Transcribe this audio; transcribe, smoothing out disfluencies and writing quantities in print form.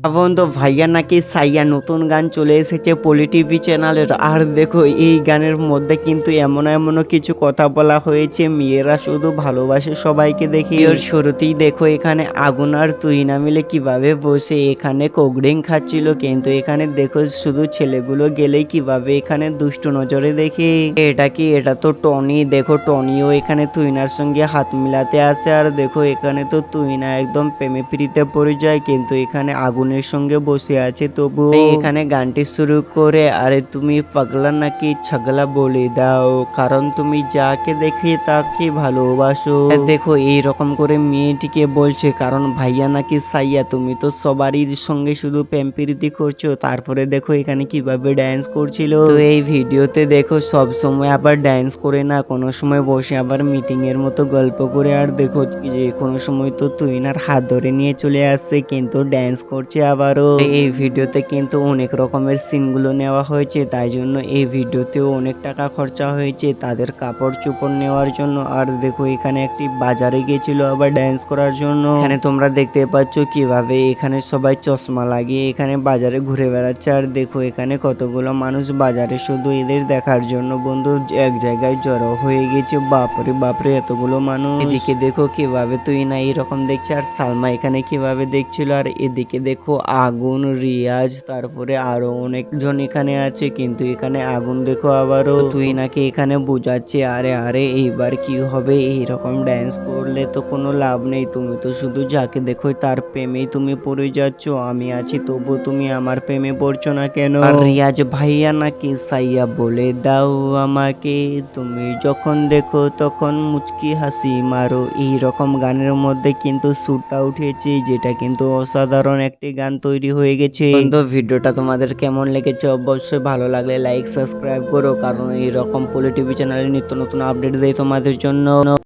বন্ধু ভাইয়া নাকি সাইয়া নতুন গান চলে এসেছে পলি টিভি চ্যানেলের। আর দেখো এই গানের মধ্যে কিন্তু এমন কিছু কথা বলা হয়েছে, মেয়েরা শুধু ভালোবাসে সবাইকে দেখে। ওর শুরুতেই দেখো এখানে আগুন আর তুহিনা মিলে কিভাবে বসে এখানে কোল্ড ড্রিঙ্ক খাচ্ছিল, কিন্তু এখানে দেখো শুধু ছেলেগুলো গেলেই কিভাবে এখানে দুষ্ট নজরে দেখে। এটা কি, এটা তো টনি। দেখো টনিও এখানে তুহিনার সঙ্গে হাত মিলাতে আসে, আর দেখো এখানে তো তুহিনা একদম প্রেমে প্রীতে পড়ে যায়, কিন্তু এখানে আগুনের সঙ্গে বসে আছে। তবু এখানে গানটি শুরু করে, আরে তুমি পাগলা নাকি ছাগলা বলে দাও, কারণ তুমি যাকে দেখে তাকে ভালোবাসো। দেখো এই রকম করে মেয়েটিকে বলছে, কারণ ভাইয়া নাকি সাইয়া, তুমি তো সবারই সঙ্গে শুধু প্রেম প্রীতি করছো। তারপরে দেখো এখানে কিভাবে ড্যান্স করছিল। তো এই ভিডিওতে দেখো সব সময় আবার ড্যান্স করে না, কোনো সময় বসে আবার মিটিং এর মতো গল্প করে। আর দেখো যে কোনো সময় তো তুহিনার হাত ধরে নিয়ে চলে আসছে, কিন্তু ড্যান্স করছে আবারও। এই ভিডিওতে কিন্তু অনেক রকমের সিনগুলো নেওয়া হয়েছে, তাই জন্য এই ভিডিওতেও অনেক টাকা খরচা হয়েছে তাদের কাপড় চোপড় নেওয়ার জন্য। আর দেখো এখানে একটি বাজারে গিয়েছিল আবার ড্যান্স করার জন্য। এখানে তোমরা দেখতে পাচ্ছ কিভাবে এখানে সবাই চশমা লাগিয়ে এখানে বাজারে ঘুরে বেড়াচ্ছে। আর দেখো এখানে কতগুলো মানুষ বাজারে শুধু এদের দেখার জন্য বন্ধু এক জায়গায় জড়ো হয়ে গেছে। বাপরে বাপরে এতগুলো মানুষ। এদিকে দেখো কিভাবে তুই না এরকম দেখছে, আর সালমা এখানে কিভাবে দেখছিল। আর এদিকে দেখো আগুন, রিয়াজ, তারপরে আরো অনেকজন এখানে আছে, কিন্তু এখানে আগুন দেখো আবারও তুই নাকি এখানে বুঝাচ্ছে, আরে আরে এইবার কি হবে, এইরকম ড্যান্স করলে তো কোনো লাভ নেই, তুমি তো শুধু যাকে দেখো তার প্রেমেই তুমি পড়ে যাচ্ছ, আমি আছি তবু তুমি আমার প্রেমে পড়ছো না কেন। আর রিয়াজ ভাইয়া নাকি সাইয়া বলে দাও আমাকে, তুমি যখন দেখো তখন মুচকি হাসি মারো। এইরকম গানের মধ্যে কিন্তু সুরটা উঠেছে, যেটা কিন্তু অসাধারণ একটি গান তৈরি হয়ে গেছে। তো ভিডিওটা তোমাদের কেমন লেগেছে অবশ্যই ভালো লাগলে লাইক সাবস্ক্রাইব করো, কারণ এইরকম পলি টিভি চ্যানেলে নিত্য নতুন আপডেট দেয় তোমাদের জন্য।